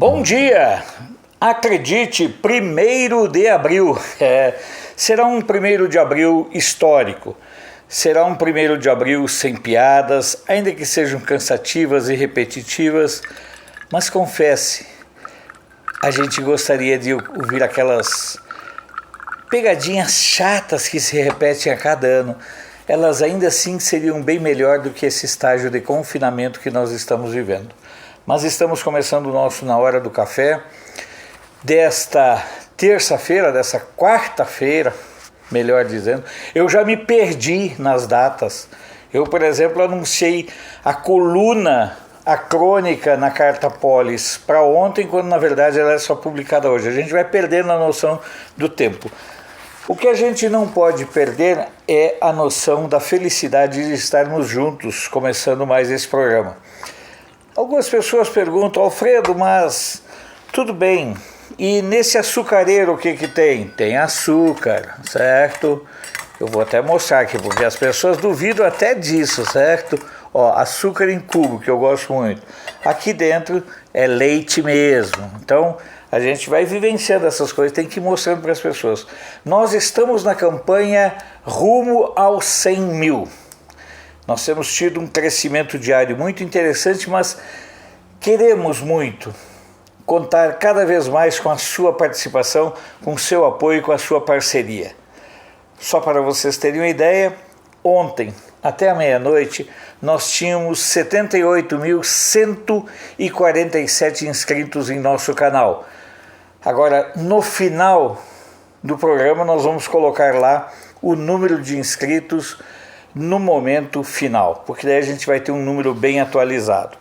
Bom dia! Acredite, 1º de abril. Será um 1º de abril histórico. Será um 1º de abril sem piadas, ainda que sejam cansativas e repetitivas. Mas confesse, a gente gostaria de ouvir aquelas pegadinhas chatas que se repetem a cada ano. Elas ainda assim seriam bem melhor do que esse estágio de confinamento que nós estamos vivendo. Mas estamos começando o nosso Na Hora do Café desta terça-feira, dessa quarta-feira, melhor dizendo. Eu já me perdi nas datas. Eu, por exemplo, anunciei a coluna, a crônica na Carta Polis para ontem, quando na verdade ela é só publicada hoje. A gente vai perdendo a noção do tempo. O que a gente não pode perder é a noção da felicidade de estarmos juntos, começando mais esse programa. Algumas pessoas perguntam, Alfredo, mas tudo bem, e nesse açucareiro o que tem? Tem açúcar, certo? Eu vou até mostrar aqui, porque as pessoas duvidam até disso, certo? Ó, açúcar em cubo, que eu gosto muito. Aqui dentro é leite mesmo. Então, a gente vai vivenciando essas coisas, tem que ir mostrando para as pessoas. Nós estamos na campanha rumo aos 100 mil. Nós temos tido um crescimento diário muito interessante, mas queremos muito contar cada vez mais com a sua participação, com o seu apoio, com a sua parceria. Só para vocês terem uma ideia, ontem, até a meia-noite, nós tínhamos 78.147 inscritos em nosso canal. Agora, no final do programa, nós vamos colocar lá o número de inscritos no momento final, porque daí a gente vai ter um número bem atualizado.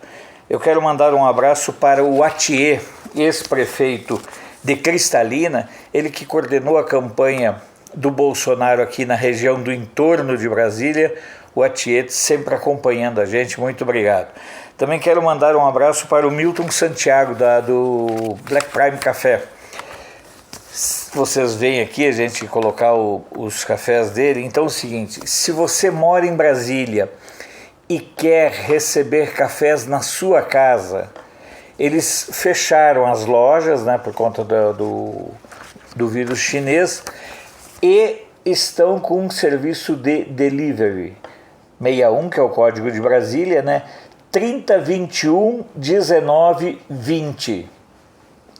Eu quero mandar um abraço para o Atier, ex-prefeito de Cristalina, ele que coordenou a campanha do Bolsonaro aqui na região do entorno de Brasília. O Atier sempre acompanhando a gente, muito obrigado. Também quero mandar um abraço para o Milton Santiago, do Black Prime Café. Vocês veem aqui a gente colocar os cafés dele. Então é o seguinte, se você mora em Brasília e quer receber cafés na sua casa, eles fecharam as lojas, né, por conta do vírus chinês, e estão com um serviço de delivery 61, que é o código de Brasília, né, 3021 1920.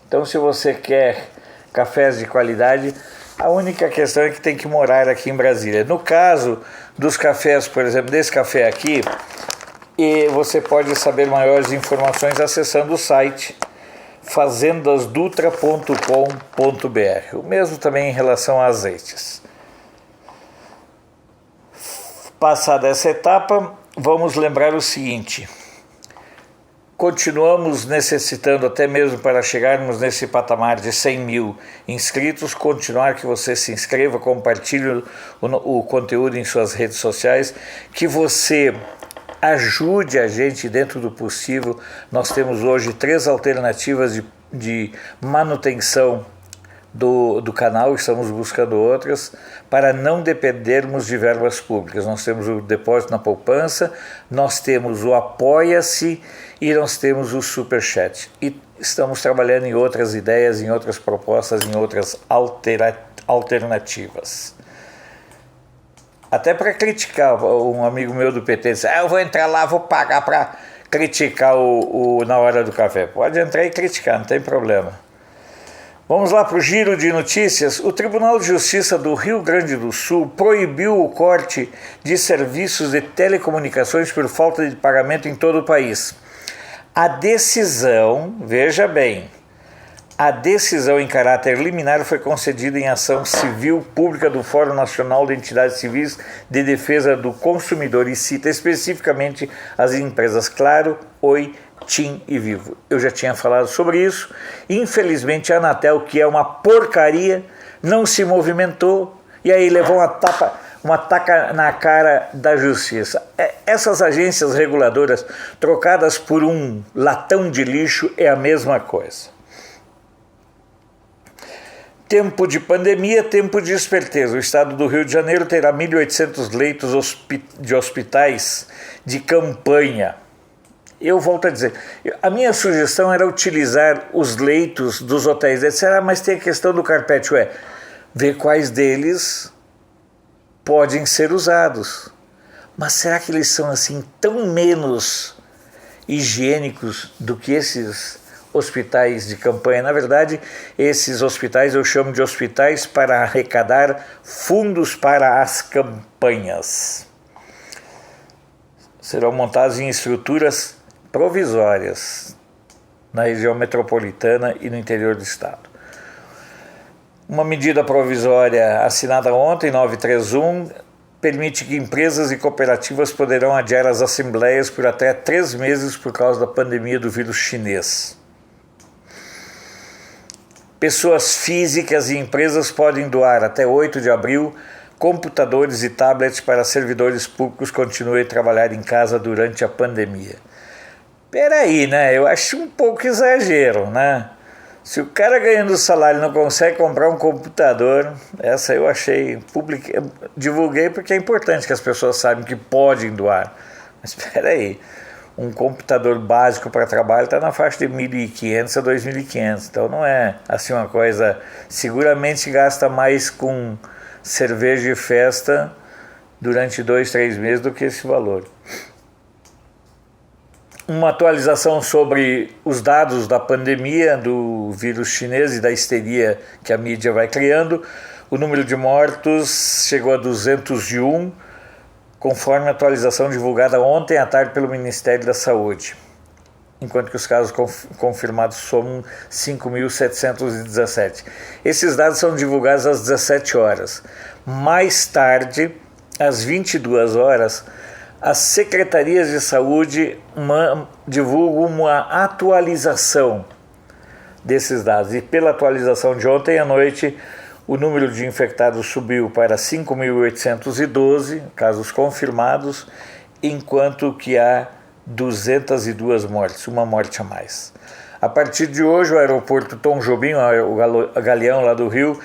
Então, se você quer cafés de qualidade, a única questão é que tem que morar aqui em Brasília. No caso dos cafés, por exemplo, desse café aqui, e você pode saber maiores informações acessando o site fazendasdutra.com.br. O mesmo também em relação a azeites. Passada essa etapa, vamos lembrar o seguinte: continuamos necessitando, até mesmo para chegarmos nesse patamar de 100 mil inscritos, continuar que você se inscreva, compartilhe o conteúdo em suas redes sociais, que você ajude a gente dentro do possível. Nós temos hoje 3 alternativas de manutenção do canal, estamos buscando outras, para não dependermos de verbas públicas. Nós temos o depósito na poupança, nós temos o Apoia-se e nós temos o Superchat. E estamos trabalhando em outras ideias, em outras propostas, em outras alternativas. Até para criticar, um amigo meu do PT disse, eu vou entrar lá, vou pagar para criticar Na Hora do Café. Pode entrar e criticar, não tem problema. Vamos lá para o giro de notícias. O Tribunal de Justiça do Rio Grande do Sul proibiu o corte de serviços de telecomunicações por falta de pagamento em todo o país. A decisão, veja bem, a decisão em caráter liminar foi concedida em ação civil pública do Fórum Nacional de Entidades Civis de Defesa do Consumidor e cita especificamente as empresas Claro, Oi, TIM e Vivo. Eu já tinha falado sobre isso. Infelizmente a Anatel, que é uma porcaria, não se movimentou e aí levou uma taca na cara da justiça. Essas agências reguladoras trocadas por um latão de lixo é a mesma coisa. Tempo de pandemia, tempo de esperteza. O estado do Rio de Janeiro terá 1.800 leitos de hospitais de campanha. Eu volto a dizer, a minha sugestão era utilizar os leitos dos hotéis. Eles disseram, mas tem a questão do carpete. Ver quais deles podem ser usados. Mas será que eles são assim tão menos higiênicos do que esses hospitais de campanha? Na verdade, esses hospitais eu chamo de hospitais para arrecadar fundos para as campanhas. Serão montados em estruturas provisórias na região metropolitana e no interior do estado. Uma medida provisória assinada ontem, 931, permite que empresas e cooperativas poderão adiar as assembleias por até 3 meses por causa da pandemia do vírus chinês. Pessoas físicas e empresas podem doar até 8 de abril computadores e tablets para servidores públicos continuem a trabalhar em casa durante a pandemia. Peraí, né? Eu acho um pouco exagero, né? Se o cara ganhando salário não consegue comprar um computador, essa eu achei, divulguei porque é importante que as pessoas saibam que podem doar. Mas espera aí, um computador básico para trabalho está na faixa de 1.500 a 2.500, então não é assim uma coisa, seguramente gasta mais com cerveja e festa durante 2, 3 meses do que esse valor. Uma atualização sobre os dados da pandemia do vírus chinês e da histeria que a mídia vai criando. O número de mortos chegou a 201, conforme a atualização divulgada ontem à tarde pelo Ministério da Saúde, enquanto que os casos confirmados somam 5.717. Esses dados são divulgados às 17 horas. Mais tarde, às 22 horas, as secretarias de saúde divulgam uma atualização desses dados. E pela atualização de ontem à noite, o número de infectados subiu para 5.812 casos confirmados, enquanto que há 202 mortes, uma morte a mais. A partir de hoje, o aeroporto Tom Jobim, o Galeão lá do Rio,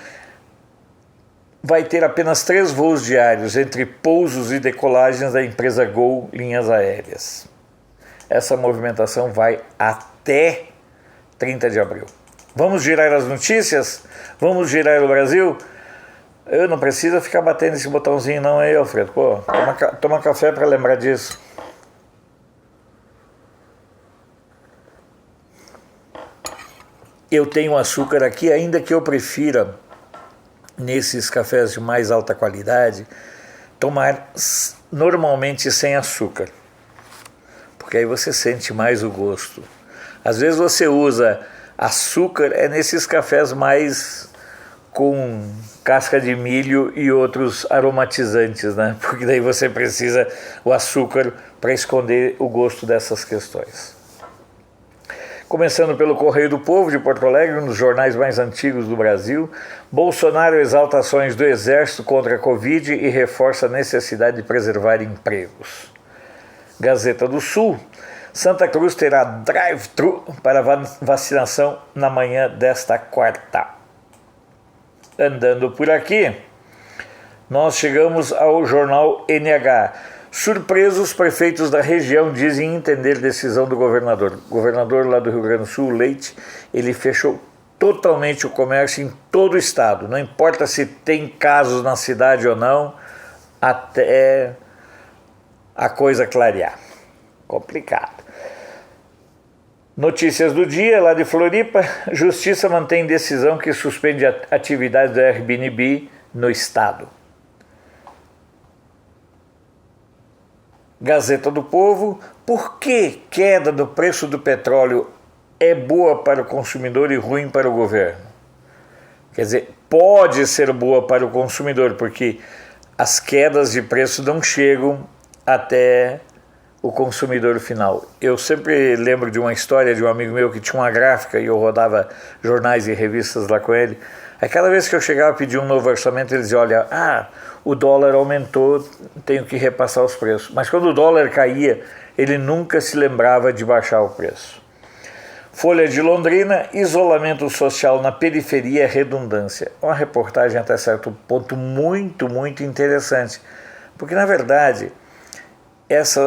vai ter apenas 3 voos diários entre pousos e decolagens da empresa Gol Linhas Aéreas. Essa movimentação vai até 30 de abril. Vamos girar as notícias? Vamos girar o Brasil? Eu não preciso ficar batendo esse botãozinho não aí, Alfredo. Pô, toma café para lembrar disso. Eu tenho açúcar aqui, ainda que eu prefira, nesses cafés de mais alta qualidade, tomar normalmente sem açúcar, porque aí você sente mais o gosto. Às vezes você usa açúcar nesses cafés mais com casca de milho e outros aromatizantes, né? Porque daí você precisa o açúcar para esconder o gosto dessas questões. Começando pelo Correio do Povo de Porto Alegre, um dos jornais mais antigos do Brasil, Bolsonaro exalta ações do Exército contra a Covid e reforça a necessidade de preservar empregos. Gazeta do Sul, Santa Cruz terá drive-thru para vacinação na manhã desta quarta. Andando por aqui, nós chegamos ao jornal NH. Surpresos, prefeitos da região dizem entender decisão do governador. O governador lá do Rio Grande do Sul, Leite, ele fechou totalmente o comércio em todo o estado. Não importa se tem casos na cidade ou não, até a coisa clarear. Complicado. Notícias do dia, lá de Floripa. Justiça mantém decisão que suspende a atividade do Airbnb no estado. Gazeta do Povo, por que queda do preço do petróleo é boa para o consumidor e ruim para o governo? Quer dizer, pode ser boa para o consumidor, porque as quedas de preço não chegam até o consumidor final. Eu sempre lembro de uma história de um amigo meu que tinha uma gráfica e eu rodava jornais e revistas lá com ele. Aí cada vez que eu chegava a pedir um novo orçamento, ele dizia, olha, o dólar aumentou, tenho que repassar os preços. Mas quando o dólar caía, ele nunca se lembrava de baixar o preço. Folha de Londrina, isolamento social na periferia é redundância. Uma reportagem até certo ponto muito interessante. Porque, na verdade,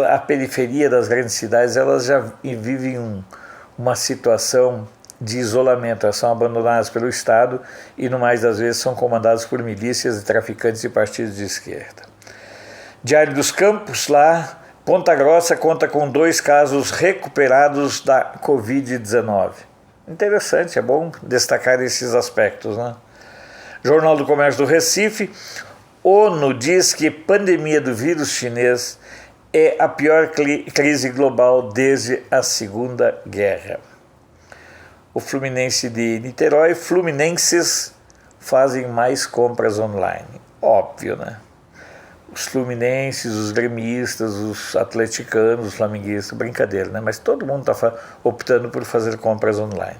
a periferia das grandes cidades, elas já vivem uma situação de isolamento. Elas são abandonadas pelo Estado e, no mais das vezes, são comandadas por milícias e traficantes e partidos de esquerda. Diário dos Campos, lá, Ponta Grossa conta com 2 casos recuperados da Covid-19. Interessante, é bom destacar esses aspectos, né? Jornal do Comércio do Recife, ONU diz que pandemia do vírus chinês é a pior crise global desde a Segunda Guerra. O Fluminense de Niterói, fluminenses fazem mais compras online. Óbvio, né? Os fluminenses, os gremistas, os atleticanos, os flamenguistas, brincadeira, né? Mas todo mundo está optando por fazer compras online.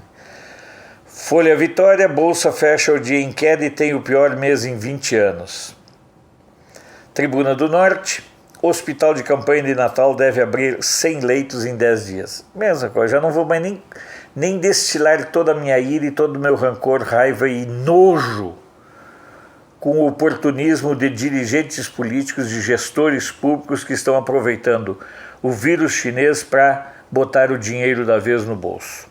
Folha Vitória, Bolsa fecha o dia em queda e tem o pior mês em 20 anos. Tribuna do Norte, Hospital de Campanha de Natal deve abrir 100 leitos em 10 dias. Mesma coisa, já não vou mais nem destilar toda a minha ira e todo o meu rancor, raiva e nojo com o oportunismo de dirigentes políticos e gestores públicos que estão aproveitando o vírus chinês para botar o dinheiro da vez no bolso.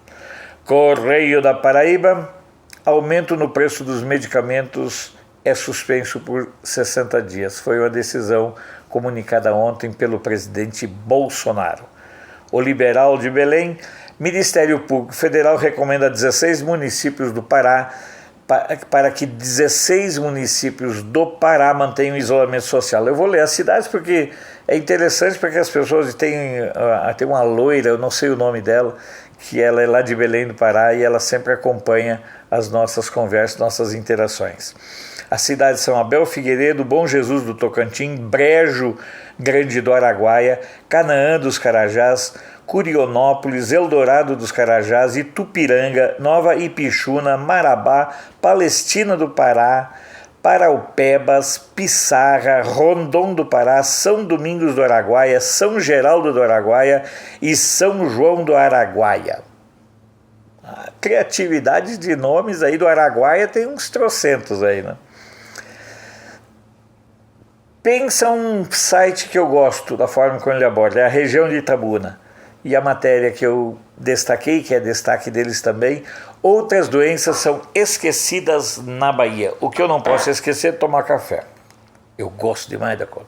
Correio da Paraíba, aumento no preço dos medicamentos é suspenso por 60 dias. Foi uma decisão comunicada ontem pelo presidente Bolsonaro. O Liberal de Belém, Ministério Público Federal recomenda a 16 municípios do Pará para que 16 municípios do Pará mantenham isolamento social. Eu vou ler as cidades porque é interessante, porque as pessoas têm uma loira, eu não sei o nome dela, que ela é lá de Belém do Pará e ela sempre acompanha as nossas conversas, nossas interações. As cidades são Abel Figueiredo, Bom Jesus do Tocantins, Brejo Grande do Araguaia, Canaã dos Carajás, Curionópolis, Eldorado dos Carajás, Itupiranga, Nova Ipixuna, Marabá, Palestina do Pará, Paraupebas, Pissarra, Rondon do Pará, São Domingos do Araguaia, São Geraldo do Araguaia e São João do Araguaia. A criatividade de nomes aí do Araguaia tem uns trocentos aí, né? Pensa um site que eu gosto da forma como ele aborda, é a região de Itabuna. E a matéria que eu destaquei, que é destaque deles também, outras doenças são esquecidas na Bahia. O que eu não posso esquecer é tomar café. Eu gosto demais da conta.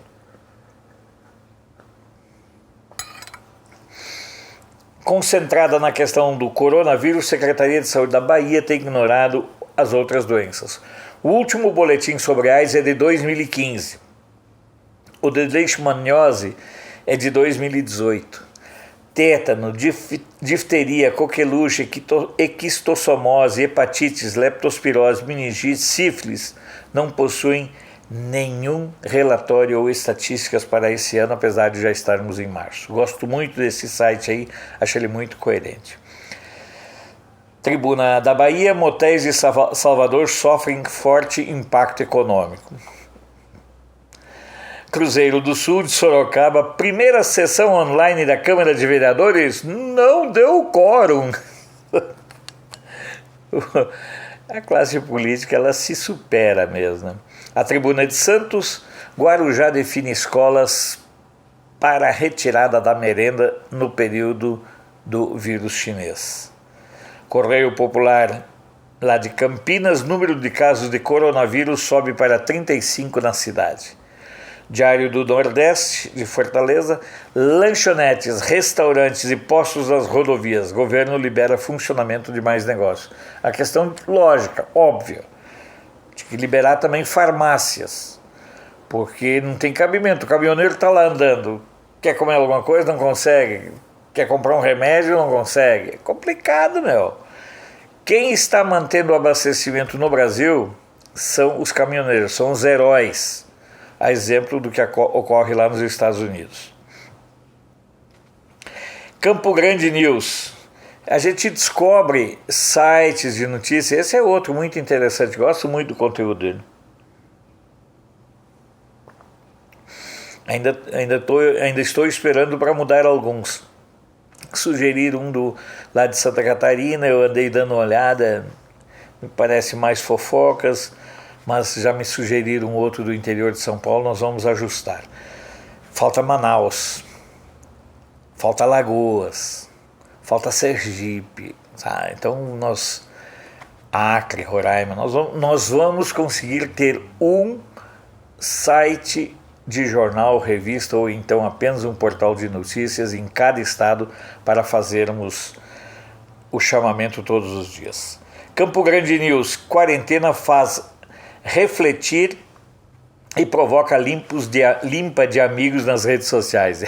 Concentrada na questão do coronavírus, a Secretaria de Saúde da Bahia tem ignorado as outras doenças. O último boletim sobre AIDS é de 2015. O de leishmaniose é de 2018. Tétano, difteria, coqueluche, equistossomose, hepatites, leptospirose, meningite, sífilis não possuem nenhum relatório ou estatísticas para esse ano, apesar de já estarmos em março. Gosto muito desse site aí, acho ele muito coerente. Tribuna da Bahia, motéis de Salvador sofrem forte impacto econômico. Cruzeiro do Sul de Sorocaba, primeira sessão online da Câmara de Vereadores não deu quórum. A classe política ela se supera mesmo, né? A Tribuna de Santos, Guarujá define escolas para retirada da merenda no período do vírus chinês. Correio Popular lá de Campinas, número de casos de coronavírus sobe para 35 na cidade. Diário do Nordeste, de Fortaleza, lanchonetes, restaurantes e postos das rodovias. Governo libera funcionamento de mais negócios. A questão lógica, óbvia, de que liberar também farmácias, porque não tem cabimento. O caminhoneiro está lá andando, quer comer alguma coisa, não consegue. Quer comprar um remédio, não consegue. É complicado, meu. Quem está mantendo o abastecimento no Brasil são os caminhoneiros, são os heróis. A exemplo do que ocorre lá nos Estados Unidos. Campo Grande News. A gente descobre sites de notícias. Esse é outro muito interessante. Gosto muito do conteúdo dele. Ainda estou esperando para mudar alguns. Sugeriram lá de Santa Catarina. Eu andei dando uma olhada. Me parece mais fofocas. Mas já me sugeriram outro do interior de São Paulo, nós vamos ajustar. Falta Manaus. falta Alagoas, falta Sergipe, tá? Então Acre, Roraima, nós vamos conseguir ter um site de jornal, revista ou então apenas um portal de notícias em cada estado para fazermos o chamamento todos os dias. Campo Grande News, quarentena faz refletir e provoca limpa de amigos nas redes sociais.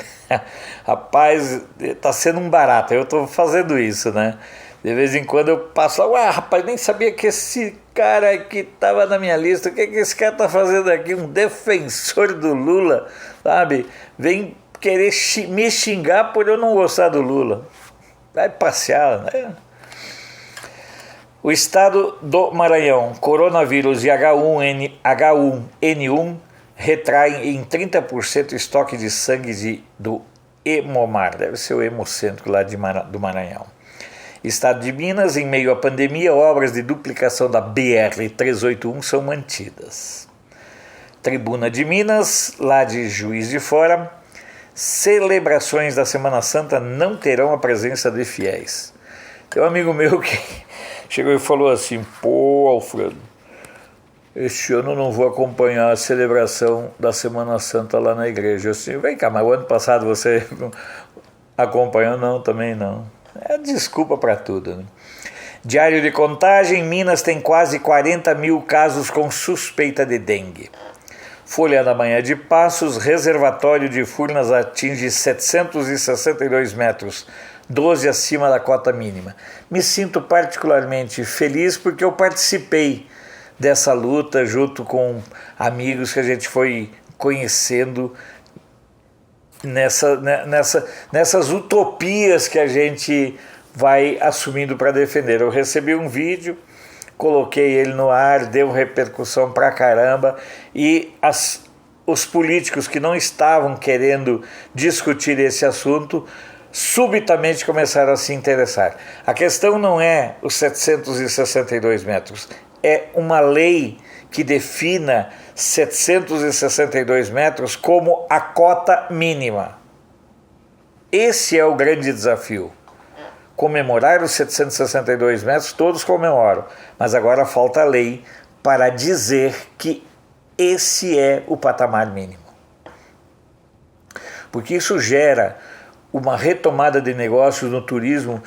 Rapaz, tá sendo um barato, eu tô fazendo isso, né? De vez em quando eu passo lá, rapaz, nem sabia que esse cara aqui tava na minha lista, o que esse cara tá fazendo aqui? Um defensor do Lula, sabe? Vem querer me xingar por eu não gostar do Lula. Vai passear, né? O estado do Maranhão, coronavírus e H1N1 retraem em 30% estoque de sangue do Hemomar, deve ser o Hemocentro lá do Maranhão. Estado de Minas, em meio à pandemia, obras de duplicação da BR-381 são mantidas. Tribuna de Minas, lá de Juiz de Fora, celebrações da Semana Santa não terão a presença de fiéis. Tem um amigo meu que chegou e falou assim: pô, Alfredo, este ano eu não vou acompanhar a celebração da Semana Santa lá na igreja. Eu assim, vem cá, mas o ano passado você acompanhou? Não, também não. É desculpa para tudo, né? Diário de contagem, Minas tem quase 40 mil casos com suspeita de dengue. Folha da Manhã de Passos, reservatório de Furnas atinge 762 metros, 12 acima da cota mínima. Me sinto particularmente feliz porque eu participei dessa luta junto com amigos que a gente foi conhecendo nessas utopias que a gente vai assumindo para defender. Eu recebi um vídeo, coloquei ele no ar, deu repercussão pra caramba, e os políticos que não estavam querendo discutir esse assunto subitamente começaram a se interessar. A questão não é os 762 metros, é uma lei que defina 762 metros como a cota mínima. Esse é o grande desafio. Comemorar os 762 metros, todos comemoram, mas agora falta a lei para dizer que esse é o patamar mínimo. Porque isso gera uma retomada de negócios no turismo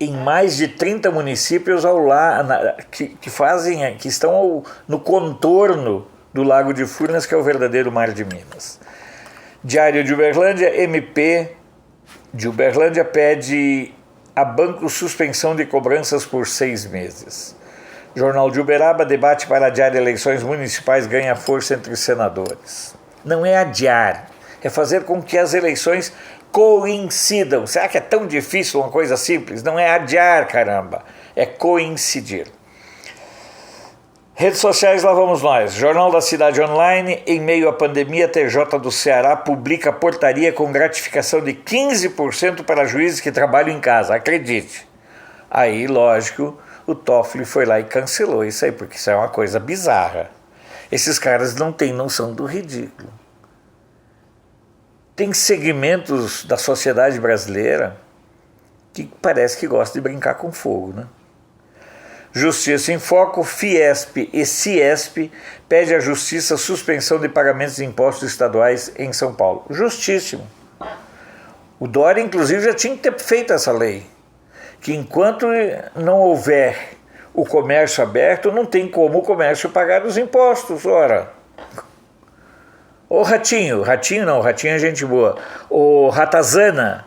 em mais de 30 municípios que estão no contorno do Lago de Furnas, que é o verdadeiro Mar de Minas. Diário de Uberlândia, MP de Uberlândia pede a banco suspensão de cobranças por 6 meses. Jornal de Uberaba, debate para adiar eleições municipais ganha força entre senadores. Não é adiar, é fazer com que as eleições coincidam. Será que é tão difícil uma coisa simples? Não é adiar, caramba, é coincidir. Redes sociais, lá vamos nós. Jornal da Cidade Online, em meio à pandemia, TJ do Ceará publica portaria com gratificação de 15% para juízes que trabalham em casa, acredite. Aí, lógico, o Toffoli foi lá e cancelou isso aí, porque isso é uma coisa bizarra. Esses caras não têm noção do ridículo. Tem segmentos da sociedade brasileira que parece que gostam de brincar com fogo, né? Justiça em Foco, Fiesp e Ciesp pede à Justiça suspensão de pagamentos de impostos estaduais em São Paulo. Justíssimo. O Dória, inclusive, já tinha que ter feito essa lei, que enquanto não houver o comércio aberto, não tem como o comércio pagar os impostos, ora. Ô Ratinho é gente boa, ô Ratazana,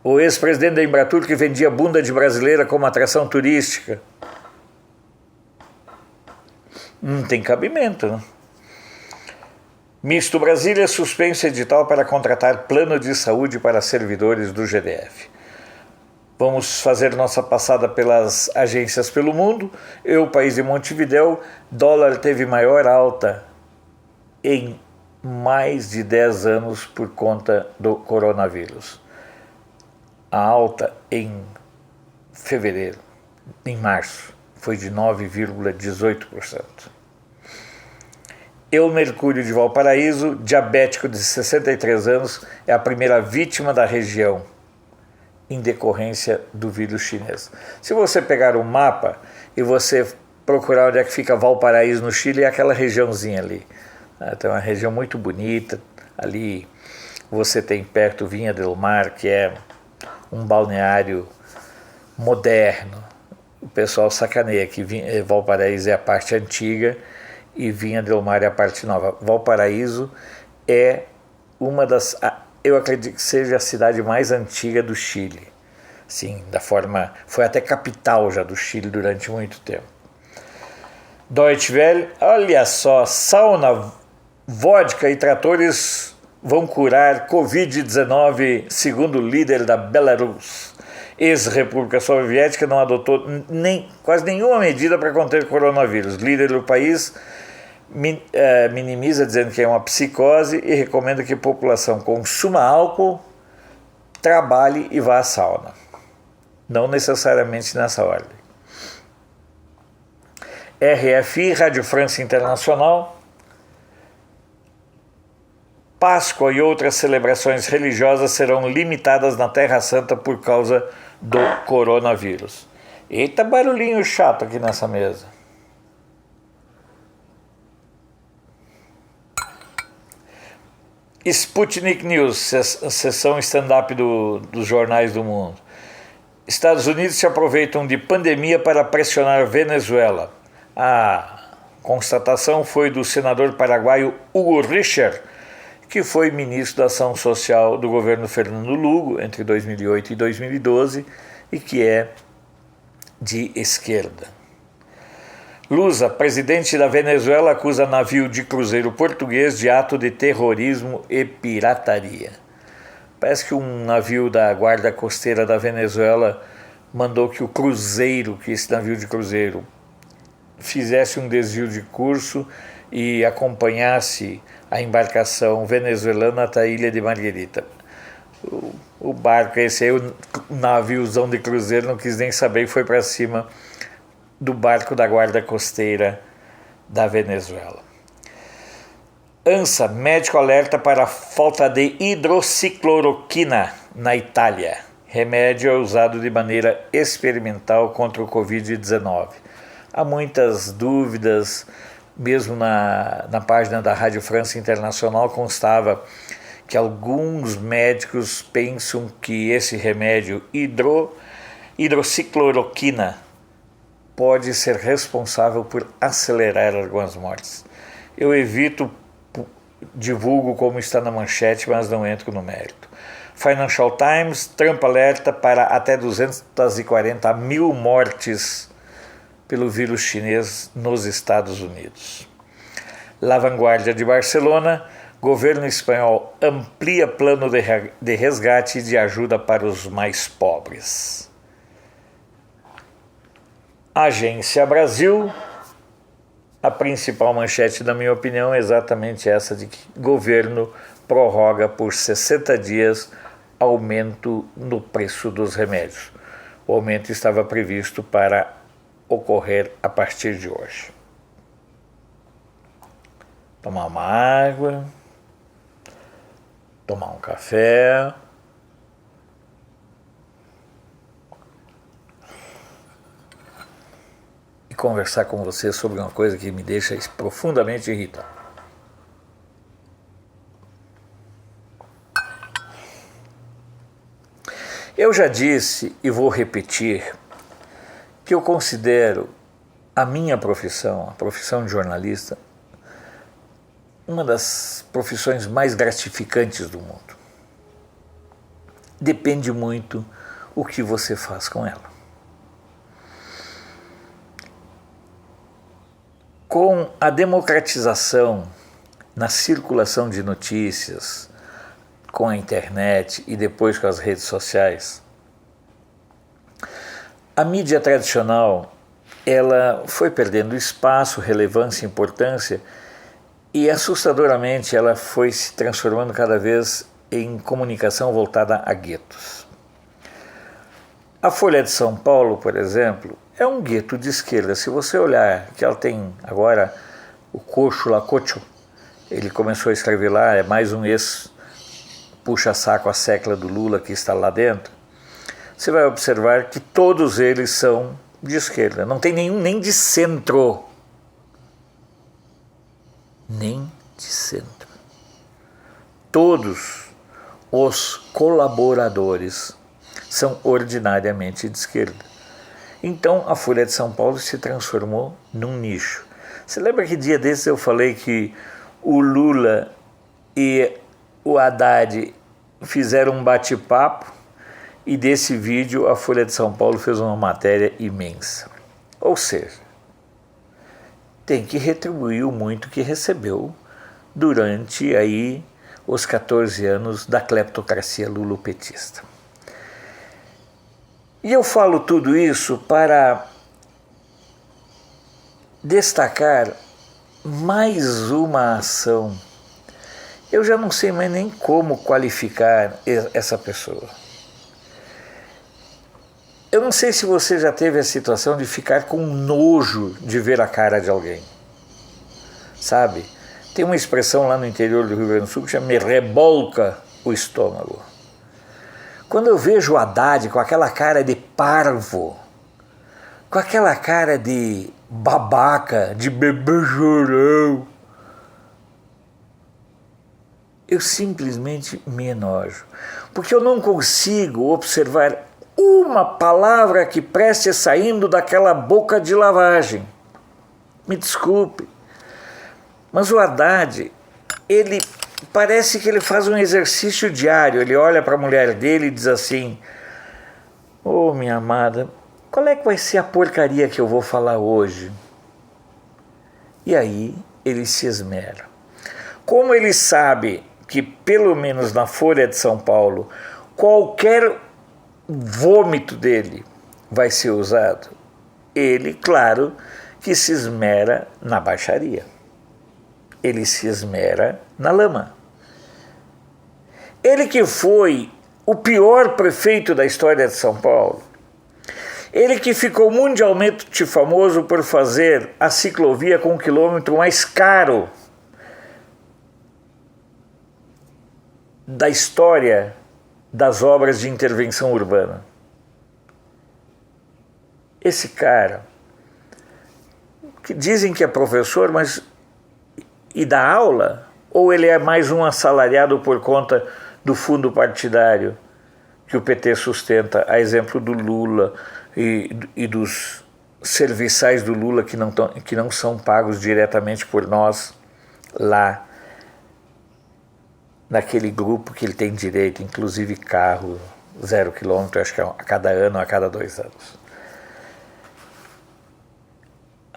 o ex-presidente da Embratur que vendia bunda de brasileira como atração turística. Não tem cabimento, né? Misto Brasília, suspenso edital para contratar plano de saúde para servidores do GDF. Vamos fazer nossa passada pelas agências pelo mundo. País de Montevidéu, dólar teve maior alta em mais de 10 anos por conta do coronavírus. A alta em março, foi de 9,18%. Eu Mercúrio de Valparaíso, diabético de 63 anos, é a primeira vítima da região em decorrência do vírus chinês. Se você pegar um mapa e você procurar onde é que fica Valparaíso no Chile, é aquela regiãozinha ali. Então é uma região muito bonita. Ali você tem perto Vinha del Mar, que é um balneário moderno. O pessoal sacaneia que Valparaíso é a parte antiga e Vinha del Mar é a parte nova. Valparaíso é uma das... Eu acredito que seja a cidade mais antiga do Chile. Sim, da forma... Foi até capital já do Chile durante muito tempo. Deutsche Welle, olha só, sauna, vodka e tratores vão curar Covid-19, segundo o líder da Belarus. Ex-República Soviética não adotou quase nenhuma medida para conter o coronavírus. Líder do país minimiza dizendo que é uma psicose e recomenda que a população consuma álcool, trabalhe e vá à sauna. Não necessariamente nessa ordem. RFI, Rádio França Internacional. Páscoa e outras celebrações religiosas serão limitadas na Terra Santa por causa do coronavírus. Eita barulhinho chato aqui nessa mesa. Sputnik News, sessão stand-up dos jornais do mundo. Estados Unidos se aproveitam de pandemia para pressionar Venezuela. A constatação foi do senador paraguaio Hugo Richer, que foi ministro da Ação Social do governo Fernando Lugo entre 2008 e 2012 e que é de esquerda. Lusa, presidente da Venezuela, acusa navio de cruzeiro português de ato de terrorismo e pirataria. Parece que um navio da guarda costeira da Venezuela mandou que esse navio de cruzeiro, fizesse um desvio de curso e acompanhasse a embarcação venezuelana até a ilha de Margarita. O barco, esse aí, o naviozão de cruzeiro, não quis nem saber e foi para cima do barco da guarda costeira da Venezuela. ANSA, médico alerta para a falta de hidroxicloroquina na Itália. Remédio é usado de maneira experimental contra o Covid-19. Há muitas dúvidas, mesmo na página da Rádio França Internacional constava que alguns médicos pensam que esse remédio hidroxicloroquina pode ser responsável por acelerar algumas mortes. Eu divulgo como está na manchete, mas não entro no mérito. Financial Times, Trump alerta para até 240 mil mortes pelo vírus chinês nos Estados Unidos. La Vanguardia de Barcelona, governo espanhol amplia plano de resgate e de ajuda para os mais pobres. Agência Brasil, a principal manchete, na minha opinião, é exatamente essa de que governo prorroga por 60 dias aumento no preço dos remédios. O aumento estava previsto para ocorrer a partir de hoje. Tomar uma água, tomar um café. E conversar com você sobre uma coisa que me deixa profundamente irritado. Eu já disse e vou repetir que eu considero a minha profissão, a profissão de jornalista, uma das profissões mais gratificantes do mundo. Depende muito o que você faz com ela. Com a democratização na circulação de notícias, com a internet e depois com as redes sociais, a mídia tradicional ela foi perdendo espaço, relevância, importância e assustadoramente ela foi se transformando cada vez em comunicação voltada a guetos. A Folha de São Paulo, por exemplo, é um gueto de esquerda. Se você olhar que ela tem agora o Cocho, ele começou a escrever lá, é mais um ex-puxa-saco a secla do Lula que está lá dentro, você vai observar que todos eles são de esquerda, não tem nenhum nem de centro. Nem de centro. Todos os colaboradores são ordinariamente de esquerda. Então a Folha de São Paulo se transformou num nicho. Você lembra que dia desses eu falei que o Lula e o Haddad fizeram um bate-papo e desse vídeo a Folha de São Paulo fez uma matéria imensa. Ou seja, tem que retribuir o muito que recebeu durante aí os 14 anos da cleptocracia lulopetista. E eu falo tudo isso para destacar mais uma ação. Eu já não sei mais nem como qualificar essa pessoa. Eu não sei se você já teve a situação de ficar com nojo de ver a cara de alguém. Sabe? Tem uma expressão lá no interior do Rio Grande do Sul que chama "me rebolca o estômago". Quando eu vejo o Haddad com aquela cara de parvo, com aquela cara de babaca, de bebê chorão, eu simplesmente me enojo. Porque eu não consigo observar uma palavra que preste saindo daquela boca de lavagem. Me desculpe. Mas o Haddad, ele parece que ele faz um exercício diário. Ele olha para a mulher dele e diz assim: "Ô, minha amada, qual é que vai ser a porcaria que eu vou falar hoje?" E aí ele se esmera. Como ele sabe que, pelo menos na Folha de São Paulo, qualquer vômito dele vai ser usado, ele, claro, que se esmera na baixaria. Ele se esmera na lama. Ele que foi o pior prefeito da história de São Paulo, ele que ficou mundialmente famoso por fazer a ciclovia com o quilômetro mais caro da história das obras de intervenção urbana. Esse cara, que dizem que é professor, mas e dá aula? Ou ele é mais um assalariado por conta do fundo partidário que o PT sustenta, a exemplo do Lula e dos serviçais do Lula que não são pagos diretamente por nós lá naquele grupo que ele tem direito, inclusive carro 0 quilômetro, acho que a cada ano, a cada 2 anos.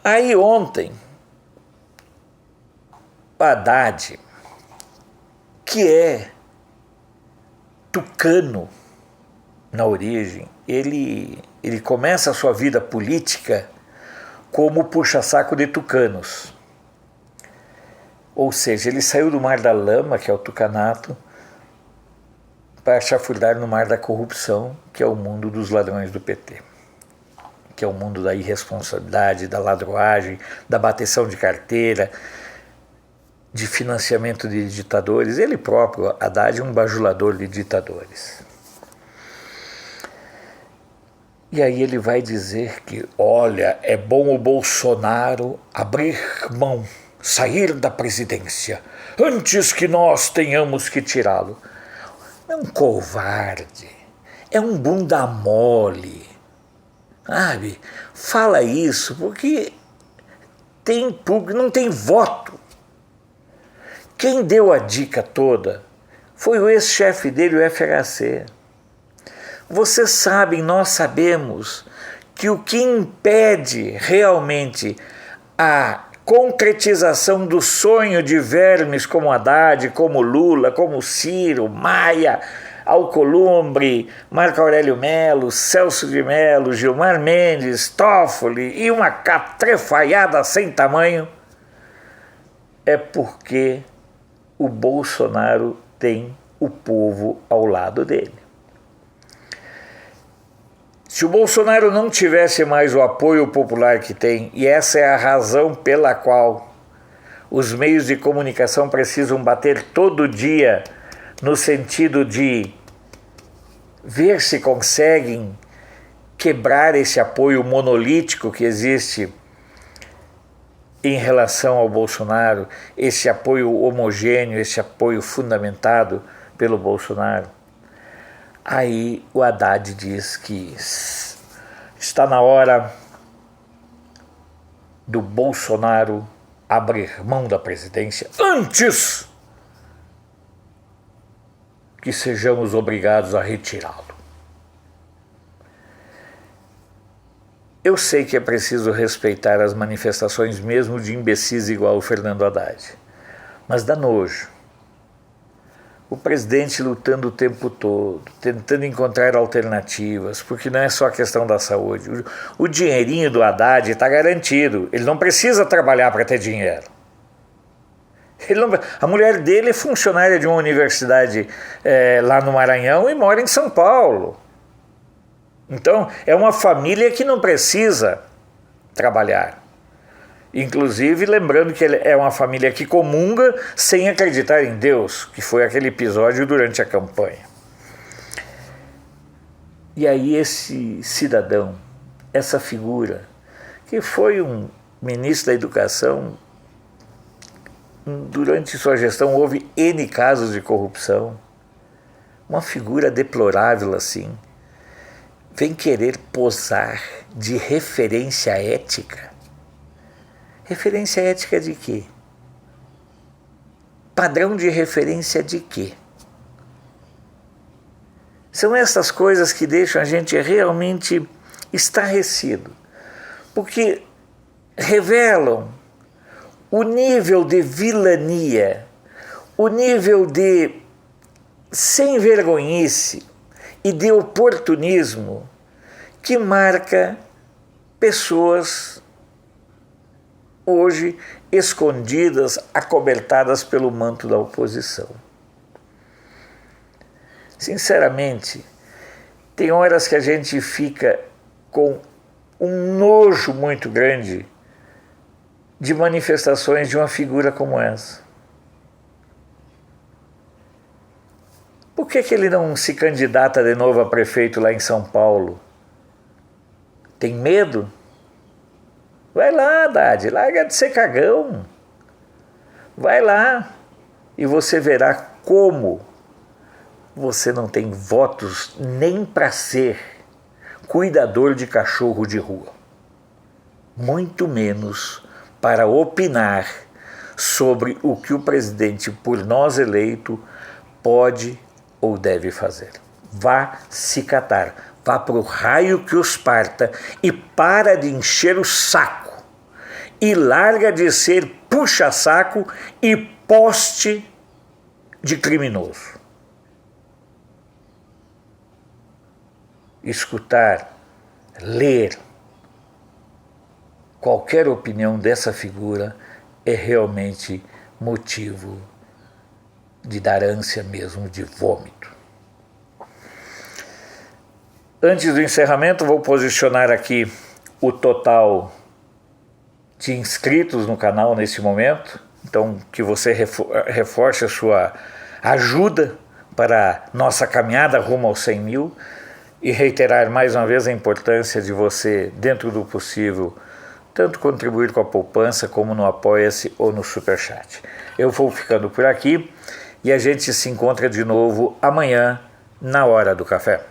Aí ontem, o Haddad, que é tucano na origem, ele começa a sua vida política como puxa-saco de tucanos. Ou seja, ele saiu do mar da lama, que é o tucanato, para chafurdar no mar da corrupção, que é o mundo dos ladrões do PT. Que é o mundo da irresponsabilidade, da ladroagem, da bateção de carteira, de financiamento de ditadores. Ele próprio, Haddad, é um bajulador de ditadores. E aí ele vai dizer que, olha, é bom o Bolsonaro abrir mão, sair da presidência, antes que nós tenhamos que tirá-lo. É um covarde, é um bunda mole, sabe? Fala isso porque tem público, não tem voto. Quem deu a dica toda foi o ex-chefe dele, o FHC. Vocês sabem, nós sabemos que o que impede realmente a concretização do sonho de vermes como Haddad, como Lula, como Ciro, Maia, Alcolumbre, Marco Aurélio Melo, Celso de Mello, Gilmar Mendes, Toffoli e uma catrefaiada sem tamanho, é porque o Bolsonaro tem o povo ao lado dele. Se o Bolsonaro não tivesse mais o apoio popular que tem, e essa é a razão pela qual os meios de comunicação precisam bater todo dia no sentido de ver se conseguem quebrar esse apoio monolítico que existe em relação ao Bolsonaro, esse apoio homogêneo, esse apoio fundamentado pelo Bolsonaro. Aí o Haddad diz que está na hora do Bolsonaro abrir mão da presidência antes que sejamos obrigados a retirá-lo. Eu sei que é preciso respeitar as manifestações mesmo de imbecis igual o Fernando Haddad, mas dá nojo. O presidente lutando o tempo todo, tentando encontrar alternativas, porque não é só a questão da saúde. O dinheirinho do Haddad está garantido, ele não precisa trabalhar para ter dinheiro. A mulher dele é funcionária de uma universidade lá no Maranhão e mora em São Paulo. Então, é uma família que não precisa trabalhar. Inclusive, lembrando que é uma família que comunga sem acreditar em Deus, que foi aquele episódio durante a campanha. E aí esse cidadão, essa figura, que foi um ministro da Educação, durante sua gestão houve N casos de corrupção, uma figura deplorável assim, vem querer posar de referência ética. Referência ética de quê? Padrão de referência de quê? São essas coisas que deixam a gente realmente estarrecido, porque revelam o nível de vilania, o nível de sem vergonhice e de oportunismo que marca pessoas hoje escondidas, acobertadas pelo manto da oposição. Sinceramente, tem horas que a gente fica com um nojo muito grande de manifestações de uma figura como essa. Por que ele não se candidata de novo a prefeito lá em São Paulo? Tem medo? Vai lá, Haddad, larga de ser cagão. Vai lá e você verá como você não tem votos nem para ser cuidador de cachorro de rua. Muito menos para opinar sobre o que o presidente, por nós eleito, pode ou deve fazer. Vá se catar, vá para o raio que os parta e para de encher o saco e larga de ser puxa-saco e poste de criminoso. Escutar, ler qualquer opinião dessa figura é realmente motivo de dar ânsia mesmo de vômito. Antes do encerramento, vou posicionar aqui o total de inscritos no canal nesse momento. Então, que você reforce a sua ajuda para nossa caminhada rumo aos 100 mil e reiterar mais uma vez a importância de você, dentro do possível, tanto contribuir com a poupança como no Apoia-se ou no Superchat. Eu vou ficando por aqui e a gente se encontra de novo amanhã na hora do café.